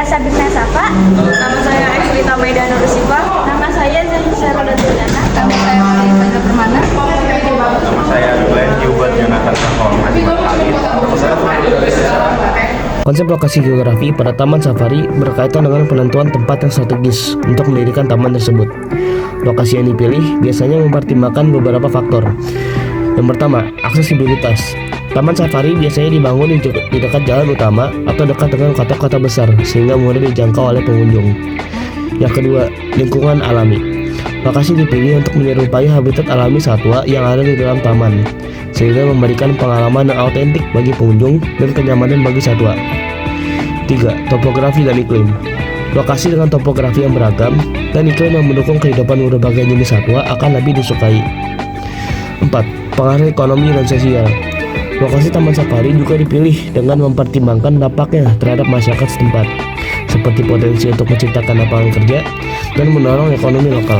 Sabrina Safa. Nama saya Ekslita Maida Nurusifa. Nama saya Zainal Dulana. Nama saya Maria Permana. Nama saya Glenn Hubert Jonathan Saholman. Konsep lokasi geografi pada Taman Safari berkaitan dengan penentuan tempat yang strategis untuk mendirikan taman tersebut. Lokasi yang dipilih biasanya mempertimbangkan beberapa faktor. Yang pertama, aksesibilitas. Taman safari biasanya dibangun di dekat jalan utama atau dekat dengan kota-kota besar sehingga mudah dijangkau oleh pengunjung. Yang kedua, lingkungan alami. Lokasi dipilih untuk menyerupai habitat alami satwa yang ada di dalam taman, sehingga memberikan pengalaman yang autentik bagi pengunjung dan kenyamanan bagi satwa. 3. Topografi dan iklim. Lokasi dengan topografi yang beragam dan iklim yang mendukung kehidupan berbagai jenis satwa akan lebih disukai. 4. Pengaruh ekonomi dan sosial. Lokasi taman safari juga dipilih dengan mempertimbangkan dampaknya terhadap masyarakat setempat, seperti potensi untuk menciptakan lapangan kerja dan mendorong ekonomi lokal.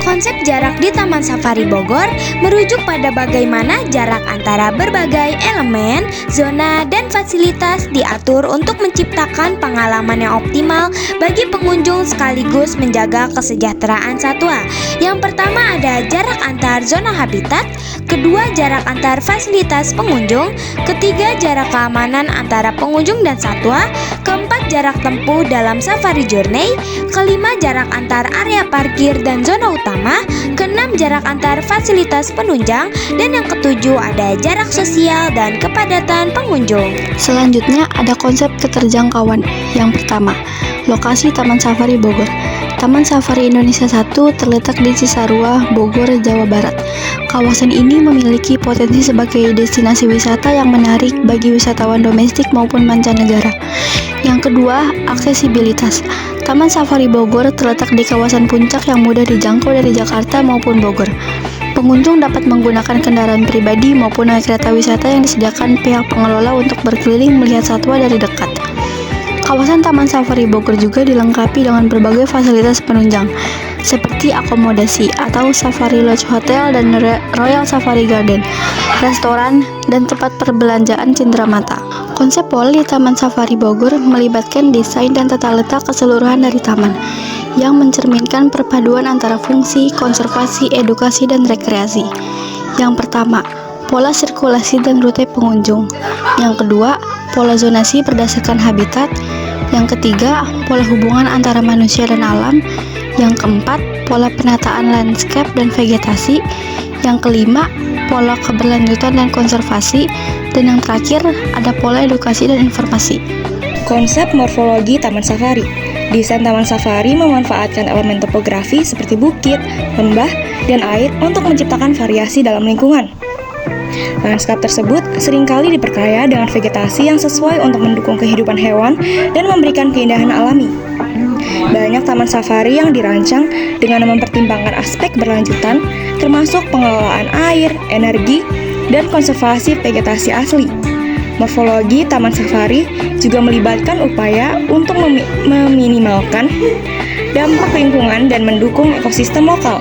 Konsep jarak di Taman Safari Bogor merujuk pada bagaimana jarak antara berbagai elemen, zona, dan fasilitas diatur untuk menciptakan pengalaman yang optimal bagi pengunjung sekaligus menjaga kesejahteraan satwa. Yang pertama ada jarak antar zona habitat, kedua jarak antar fasilitas pengunjung, ketiga jarak keamanan antara pengunjung dan satwa, keempat jarak tempuh dalam safari journey, kelima jarak antar area parkir dan zona utama, keenam jarak antar fasilitas penunjang, dan yang ketujuh ada jarak sosial dan kepadatan pengunjung. Selanjutnya ada konsep keterjangkauan. Yang pertama, lokasi Taman Safari Bogor. Taman Safari Indonesia 1 terletak di Cisarua, Bogor, Jawa Barat. Kawasan ini memiliki potensi sebagai destinasi wisata yang menarik bagi wisatawan domestik maupun mancanegara. Yang kedua, aksesibilitas. Taman Safari Bogor terletak di kawasan puncak yang mudah dijangkau dari Jakarta maupun Bogor. Pengunjung dapat menggunakan kendaraan pribadi maupun naik kereta wisata yang disediakan pihak pengelola untuk berkeliling melihat satwa dari dekat. Kawasan Taman Safari Bogor juga dilengkapi dengan berbagai fasilitas penunjang, seperti akomodasi atau Safari Lodge Hotel dan Royal Safari Garden, restoran, dan tempat perbelanjaan cenderamata. Konsep pola di Taman Safari Bogor melibatkan desain dan tata letak keseluruhan dari taman, yang mencerminkan perpaduan antara fungsi, konservasi, edukasi, dan rekreasi. Yang pertama, pola sirkulasi dan rute pengunjung. Yang kedua, pola zonasi berdasarkan habitat. Yang ketiga, pola hubungan antara manusia dan alam. Yang keempat, pola penataan landscape dan vegetasi. Yang kelima, pola keberlanjutan dan konservasi. Dan yang terakhir, ada pola edukasi dan informasi. Konsep morfologi Taman Safari. Desain Taman Safari memanfaatkan elemen topografi seperti bukit, lembah, dan air untuk menciptakan variasi dalam lingkungan. Lanskap tersebut seringkali diperkaya dengan vegetasi yang sesuai untuk mendukung kehidupan hewan dan memberikan keindahan alami. Banyak taman safari yang dirancang dengan mempertimbangkan aspek berlanjutan, termasuk pengelolaan air, energi, dan konservasi vegetasi asli. Morfologi taman safari juga melibatkan upaya untuk meminimalkan dampak lingkungan dan mendukung ekosistem lokal.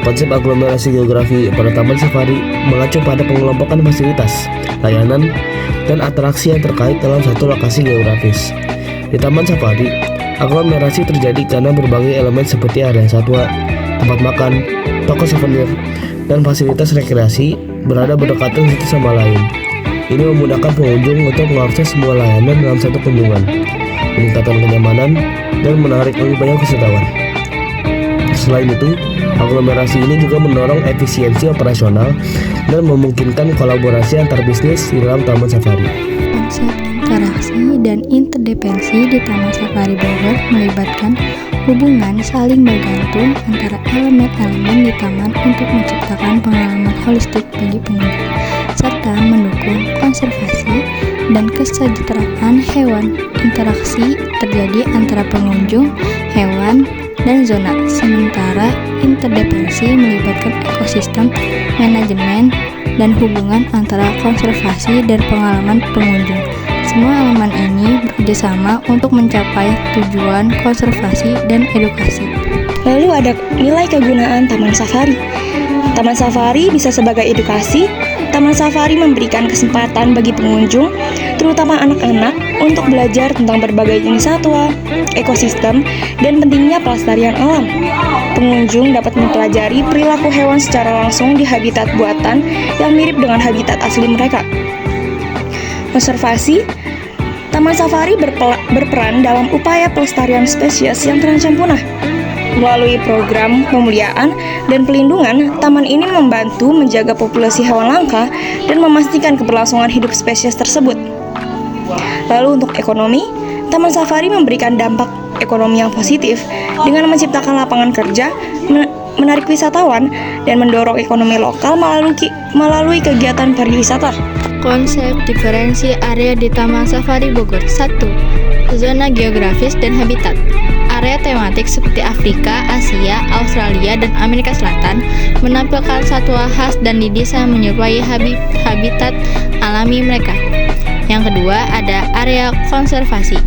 Konsep aglomerasi geografi pada Taman Safari mengacu pada pengelompokan fasilitas, layanan, dan atraksi yang terkait dalam satu lokasi geografis. Di Taman Safari, aglomerasi terjadi karena berbagai elemen seperti area satwa, tempat makan, toko souvenir, dan fasilitas rekreasi berada berdekatan satu sama lain. Ini memudahkan pengunjung untuk mengakses semua layanan dalam satu kunjungan, meningkatkan kenyamanan, dan menarik lebih banyak wisatawan. Selain itu, aglomerasi ini juga mendorong efisiensi operasional dan memungkinkan kolaborasi antar bisnis di dalam Taman Safari. Konsep interaksi dan interdependensi di Taman Safari Bogor melibatkan hubungan saling bergantung antara elemen-elemen di taman untuk menciptakan pengalaman holistik bagi pengunjung, serta mendukung konservasi dan kesejahteraan hewan. Interaksi terjadi antara pengunjung, hewan, dan zona, sementara interdependensi melibatkan ekosistem, manajemen, dan hubungan antara konservasi dan pengalaman pengunjung. Semua elemen ini bekerjasama untuk mencapai tujuan konservasi dan edukasi. Lalu ada nilai kegunaan Taman Safari. Taman Safari bisa sebagai edukasi. Taman Safari memberikan kesempatan bagi pengunjung, terutama anak-anak, untuk belajar tentang berbagai jenis satwa, ekosistem, dan pentingnya pelestarian alam. Pengunjung dapat mempelajari perilaku hewan secara langsung di habitat buatan yang mirip dengan habitat asli mereka. Konservasi, Taman Safari berperan dalam upaya pelestarian spesies yang terancam punah. Melalui program pemuliaan dan pelindungan, taman ini membantu menjaga populasi hewan langka dan memastikan keberlangsungan hidup spesies tersebut. Lalu untuk ekonomi, Taman Safari memberikan dampak ekonomi yang positif dengan menciptakan lapangan kerja, menarik wisatawan, dan mendorong ekonomi lokal melalui kegiatan pariwisata. Konsep diferensi area di Taman Safari Bogor. 1. Zona geografis dan habitat. Area tematik seperti Afrika, Asia, Australia, dan Amerika Selatan menampilkan satwa khas dan didesain menyerupai habitat alami mereka. Yang kedua, ada area konservasi.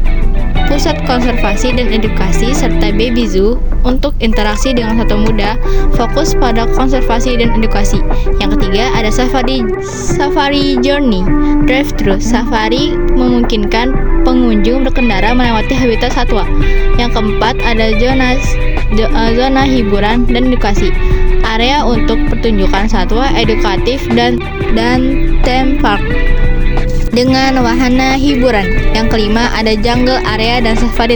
Pusat konservasi dan edukasi serta baby zoo untuk interaksi dengan satwa muda, fokus pada konservasi dan edukasi. Yang ketiga, ada safari journey, drive-thru. Safari memungkinkan pengunjung berkendara melewati habitat satwa. Yang keempat, ada zona hiburan dan edukasi. Area untuk pertunjukan satwa, edukatif, dan theme park dengan wahana hiburan. Yang kelima, ada jungle area dan safari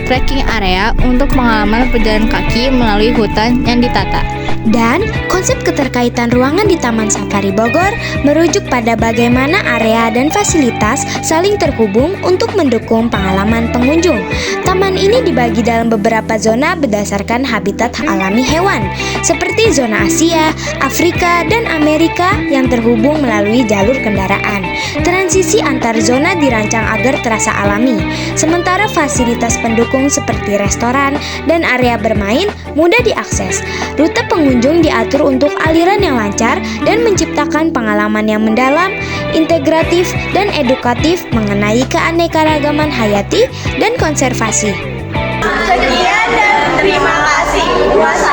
trekking area untuk pengalaman berjalan kaki melalui hutan yang ditata. Dan konsep keterkaitan ruangan di Taman Safari Bogor merujuk pada bagaimana area dan fasilitas saling terhubung untuk mendukung pengalaman pengunjung. Taman ini dibagi dalam beberapa zona berdasarkan habitat alami hewan, seperti zona Asia, Afrika, dan Amerika yang terhubung melalui jalur kendaraan. Transisi antar zona dirancang agar terasa alami, sementara fasilitas pendukung seperti restoran dan area bermain mudah diakses. Rute pengunjung diatur untuk aliran yang lancar dan menciptakan pengalaman yang mendalam, integratif, dan edukatif mengenai keanekaragaman hayati dan konservasi. Sekian dan terima kasih. Wassalamualaikum.